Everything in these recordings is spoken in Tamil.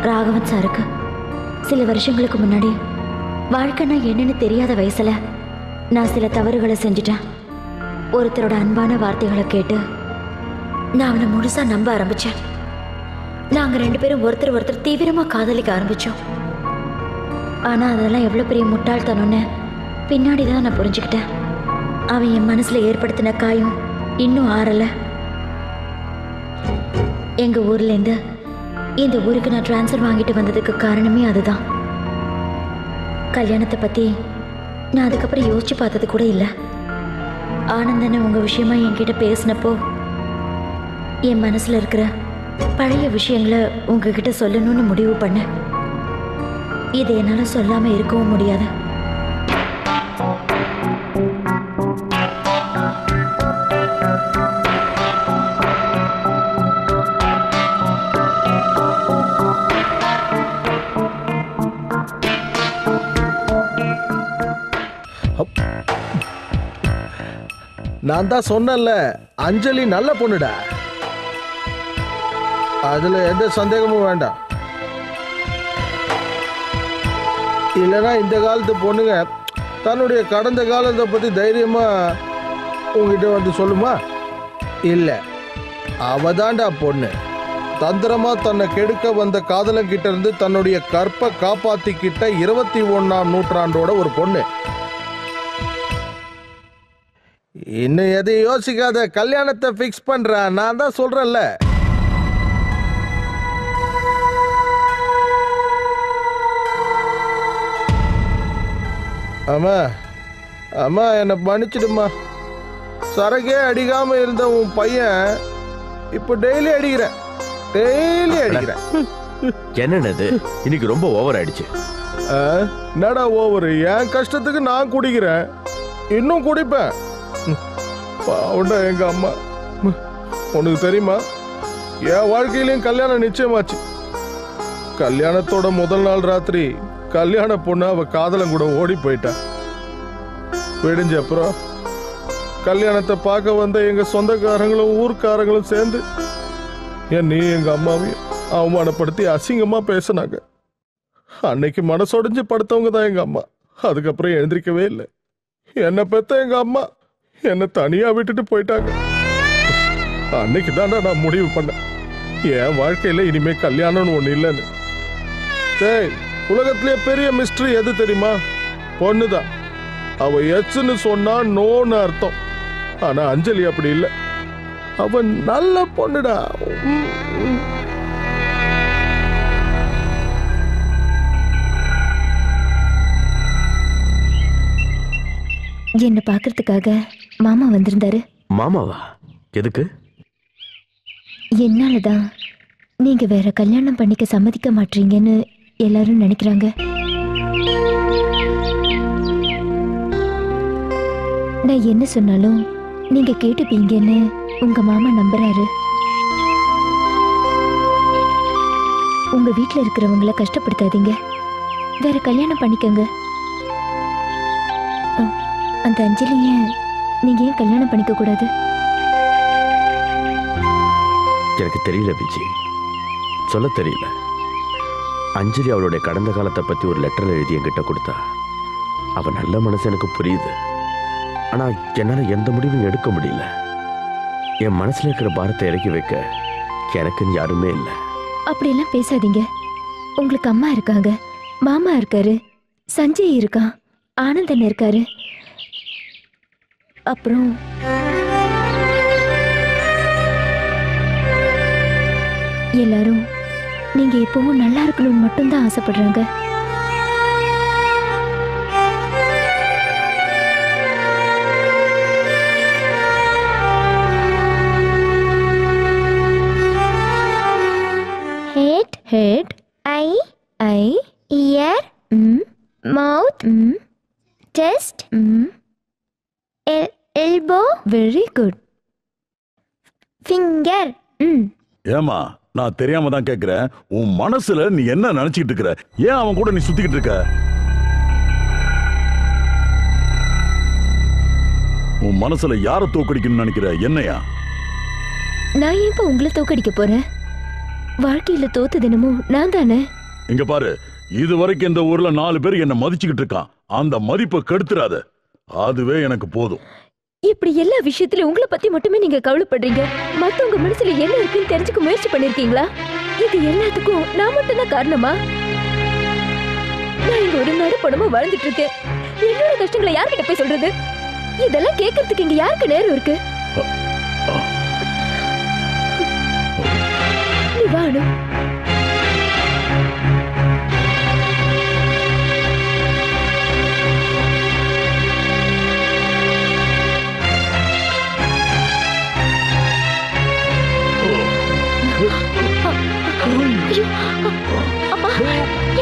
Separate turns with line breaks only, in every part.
ராகவன் சாருக்கு சில வருஷங்களுக்கு முன்னாடி வாழ்க்கைன்னா என்னன்னு தெரியாத வயசுல நான் சில தவறுகளை செஞ்சுட்டேன். ஒருத்தரோட அன்பான வார்த்தைகளை கேட்டு நான் அவனை முழுசா நம்ப ஆரம்பிச்சேன். நாங்க 2 பேரும் ஒருத்தர் தீவிரமா காதலிக்க ஆரம்பிச்சோம். ஆனா அதெல்லாம் எவ்வளவு பெரிய முட்டாள்தனம்னு பின்னாடிதான் நான் புரிஞ்சுக்கிட்டேன். அவன் என் மனசுல ஏற்படுத்தின காயம் இன்னும் ஆறல. எங்க ஊர்ல இருந்து இந்த ஊருக்கு நான் டிரான்ஸ்ஃபர் வாங்கிட்டு வந்ததுக்கு காரணமே அதுதான். கல்யாணத்தை பத்தி நான் அதுக்கப்புறம் யோசிச்சு பார்த்தது கூட இல்லை. ஆனந்தனை உங்க விஷயமா என்கிட்ட பேசினப்போ என் மனசுல இருக்கிற பழைய விஷயங்களை உங்ககிட்ட சொல்லணும்னு முடிவு பண்ணேன். இதை என்னால சொல்லாம இருக்கவும் முடியாது.
நான் தான் சொன்னேன்ல, அஞ்சலி நல்ல பொண்ணுடா, அதுல எந்த சந்தேகமும் வேண்டாம். இல்லைன்னா இந்த காலத்து பொண்ணுங்க தன்னுடைய கடந்த காலத்தை பத்தி தைரியமா உங்ககிட்ட வந்து சொல்லுமா? இல்ல, அவதான்டா பொண்ணு. தந்திரமா தன்னை கெடுக்க வந்த காதலங்கிட்ட இருந்து தன்னுடைய கற்பை காப்பாத்திக்கிட்ட 21ஆம் நூற்றாண்டோட ஒரு பொண்ணு. இன்னும் எதையும் யோசிக்காத, கல்யாணத்தை பிக்ஸ் பண்ற. நான் தான் சொல்றேன்ல. அம்மா அம்மா என்னை மன்னிச்சிடுமா. சரகே அடிக்காம இருந்த உன் பையன் இப்ப டெய்லி அடிக்கிறேன்.
என்னது இன்னைக்கு ரொம்ப ஓவர் ஆயிடுச்சு.
என்னடா ஓவர்? என் கஷ்டத்துக்கு நான் குடிக்கிறேன், இன்னும் குடிப்பேன். பாவண்டா எங்க அம்மா. உனக்கு தெரியுமா, என் வாழ்க்கையிலையும் கல்யாணம் நிச்சயமாச்சு. கல்யாணத்தோட முதல் நாள் ராத்திரி கல்யாண பொண்ணு அவ காதலன் கூட ஓடி போயிட்டா. விடிஞ்ச அப்புறம் கல்யாணத்தை பார்க்க வந்த எங்க சொந்தக்காரங்களும் ஊர்க்காரங்களும் சேர்ந்து நீ எங்க அம்மாவையும் அவமானப்படுத்தி அசிங்கமா பேசினாங்க. அன்னைக்கு மனசொடைஞ்சு படுத்தவங்க தான் எங்க அம்மா. அதுக்கப்புறம் எழுந்திருக்கவே இல்லை. என்னை பெத்த எங்க அம்மா என்னை தனியா விட்டுட்டு போயிட்டாங்க. அன்னைக்கு தான்டா நான் முடிவு பண்ணேன், என் வாழ்க்கையில இனிமே கல்யாணம்னு ஒண்ணு இல்லைன்னு. சரி, உலகத்திலே பெரிய மிஸ்ட்ரி எது தெரியுமா? பொண்ணுதான். அவ எச்சுன்னு சொன்னா நோன்னு அர்த்தம். ஆனா அஞ்சலி அப்படி இல்லை, அவ நல்ல பொண்ணுடா.
என்ன பாக்குறதுக்காக மாமா வந்திருந்தாரு.
மாமாவா? எதுக்கு?
என்னாலதான் நீங்க வேற கல்யாணம் பண்ணிக்க சம்மதிக்க மாட்டீங்கன்னு எல்லாரும் நினைக்கிறாங்க. நான் என்ன சொன்னாலும் நீங்க கேட்டுப்பீங்கன்னு உங்க மாமா நம்புறாரு. உங்க வீட்டுல இருக்கிறவங்கள கஷ்டப்படுத்தாதீங்க, வேற கல்யாணம் பண்ணிக்கங்க. அந்த அஞ்சலிய நீங்க ஏன் கல்யாணம் பண்ணிக்க கூடாது?
எனக்கு தெரியல விஜி, சொல்ல தெரியல. அஞ்சலி அவளுடைய கடந்த காலத்தை பத்தி ஒரு லெட்டர் எழுதி என்கிட்ட கொடுத்தா. அவ நல்ல மனசு எனக்கு புரியுது. ஆனா என்னால எந்த முடிவும் எடுக்க முடியல. என் மனசுல இருக்கிற பாரத்தை இறக்கி வைக்க எனக்குன்னு யாருமே இல்லை.
அப்படியெல்லாம் பேசாதீங்க. உங்களுக்கு அம்மா இருக்காங்க, மாமா இருக்காரு, சஞ்சய் இருக்கான், ஆனந்தன் இருக்காரு. அப்புறம் எல்லாரும் நீங்க எப்பவும் நல்லா இருக்கணும்னு மட்டும்தான் ஆசைப்படுறாங்க. Head, eye, ear, mouth, chest, elbow, very good. Finger.
ஏமா, நான் தெரியாம தான் கேக்குறேன். உன் மனசுல நீ என்ன நினைச்சிட்டு இருக்கிற? ஏன் அவன் கூட நீ சுத்திக்கிட்டு இருக்க? உன் மனசுல யாரை தோக்கடிக்கணும்னு நினைக்கிற? என்னையா?
நான் ஏன் உங்களை தோக்கடிக்க போறேன்? வாழ்க்கையில தோத்து தினமும் நான் தானே.
இங்க பாரு, இது வரைக்கும் இந்த ஊர்ல 4 பேர் என்ன மதிச்சுக்கிட்டு இருக்கான். அந்த மதிப்பை கெடுத்துறாத, அதுவே எனக்கு போதும்.
இப்படி எல்லா விஷயத்திலும் உங்களை பத்தி மட்டுமே நீங்க கவலைப்படுறீங்க. மத்தவங்க மனசுல என்ன இருக்குன்னு தெரிஞ்சுக்க முயற்சி பண்ணிருக்கீங்களா? இது எல்லாத்துக்கும் நான் மட்டும் தான் காரணமா? நான் இங்க ஒரு நடுப்படமா வாழ்ந்துட்டு இருக்கேன். என்னோட கஷ்டங்களை யார்கிட்ட போய் சொல்றது? இதெல்லாம் கேட்கறதுக்கு இங்க யாருக்கு நேரம் இருக்கு? நீ வாணு.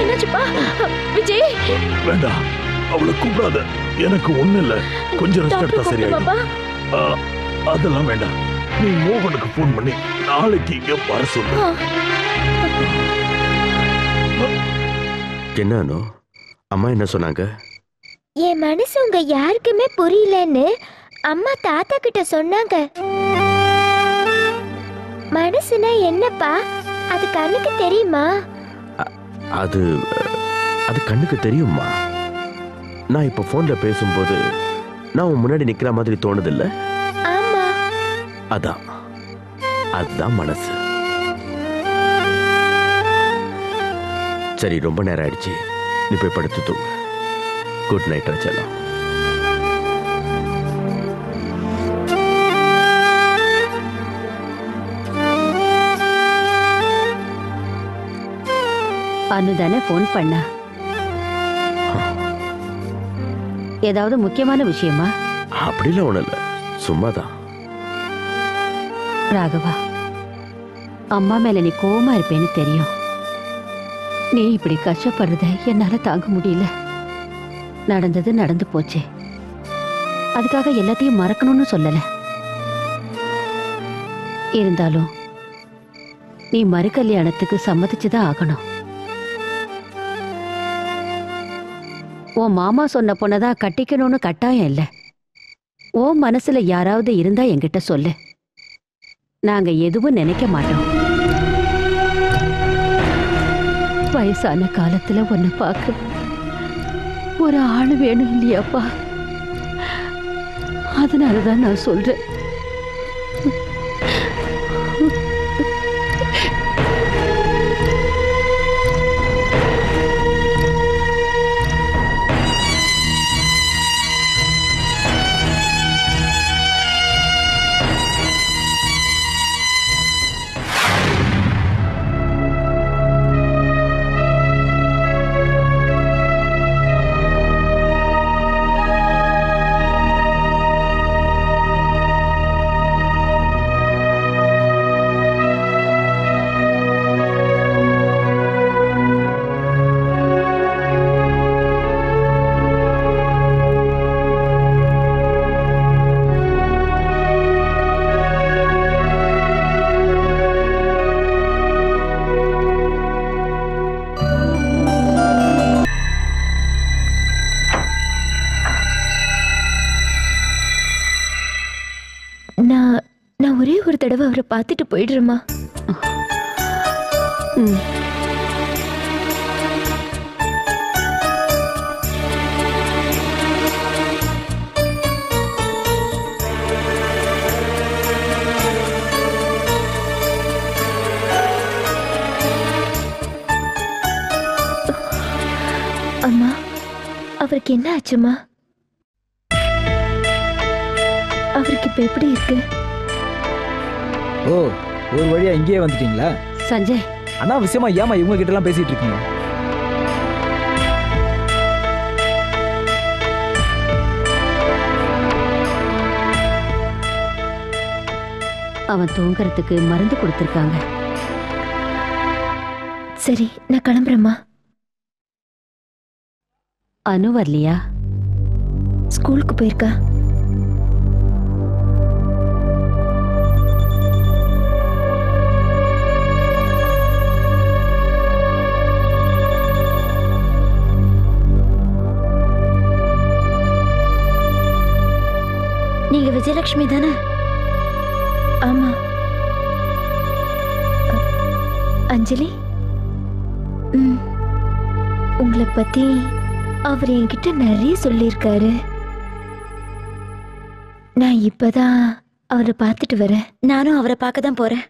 என்னாச்சுப்பா? விஜய்
வேண்டாம், அவளை கூப்பிடாத. எனக்கு ஒண்ணு இல்ல, கொஞ்சம் ரெஸ்ட் எடுத்தா சரியாயிடும். அதெல்லாம் வேண்டாம், நீ மோகனுக்கு போன் பண்ணி நாளைக்கு இங்க வர சொல்லு.
என்ன அம்மா என்ன சொன்னாங்க?
என் மனசு உங்க யாருக்குமே புரியலன்னு அம்மா தாத்தா கிட்ட சொன்னாங்க. மனசுனா என்னப்பா? அது கண்ணுக்கு தெரியுமா?
அது கண்ணுக்கு தெரியுமா? நான் இப்ப போன்ல பேசும்போது நான் உன் முன்னாடி நிக்கிற மாதிரி தோணுதில்ல?
ஆமா.
அதுதான் மனசு. சரி, ரொம்ப நேரம் ஆயிடுச்சு, நீ போய் படுத்து தூங்கு. குட் நைட் ரச்சலா.
அனுதானே போன் பண்ணா? ஏதாவது முக்கியமான விஷயமா?
அப்படிலாம் ஒண்ணு இல்ல, சும்மாதான்.
ராகவா, அம்மா மேல நீ கோவமா இருப்பேன்னு தெரியும். நீ இப்படி கஷ்டப்படுறத என்னால தாங்க முடியல. நடந்தது நடந்து போச்சு. அதுக்காக எல்லாத்தையும் மறக்கணும்னு சொல்லல. இருந்தாலும் நீ மறு கல்யாணத்துக்கு சம்மதிச்சுதான் ஆகணும். உன் மாமா சொன்ன பொண்ணதான் கட்டிக்கணும்னு கட்டாயம் இல்லை. உன் மனசுல யாராவது இருந்தா என்கிட்ட சொல்லு. நாங்க எதுவும் நினைக்க மாட்டோம். வயசான காலத்துல உன்னை பார்க்க ஒரு ஆளு வேணும் இல்லையாப்பா? அதனாலதான் நான் சொல்றேன். நான் ஒரே ஒரு தடவை அவரை பார்த்துட்டு போயிடுறேம்மா. அம்மா, அவருக்கு என்ன ஆச்சுமா? அவருக்கு இப்ப எப்படி இருக்கு?
ஓ, ஒரு வழியா இங்கேயே வந்துட்டீங்களா?
சஞ்சய்,
அனாவசியமா ஏமா இவங்க கிட்ட எல்லாம் பேசிட்டு இருக்கீங்க?
அவன் தூங்குறதுக்கு மருந்து கொடுத்திருக்காங்க.
சரி, நான் கிளம்புறேம்மா.
அனு வரலையா?
ஸ்கூலுக்கு போயிருக்கா.
நீங்க விஜயலட்சுமி தானே?
ஆமா. அஞ்சலி. உங்களை பத்தி அவர் என்கிட்ட நிறைய சொல்லியிருக்காரு. நான் இப்பதான் அவரை பார்த்துட்டு வரேன்.
நானும் அவரை பார்க்க தான் போறேன்.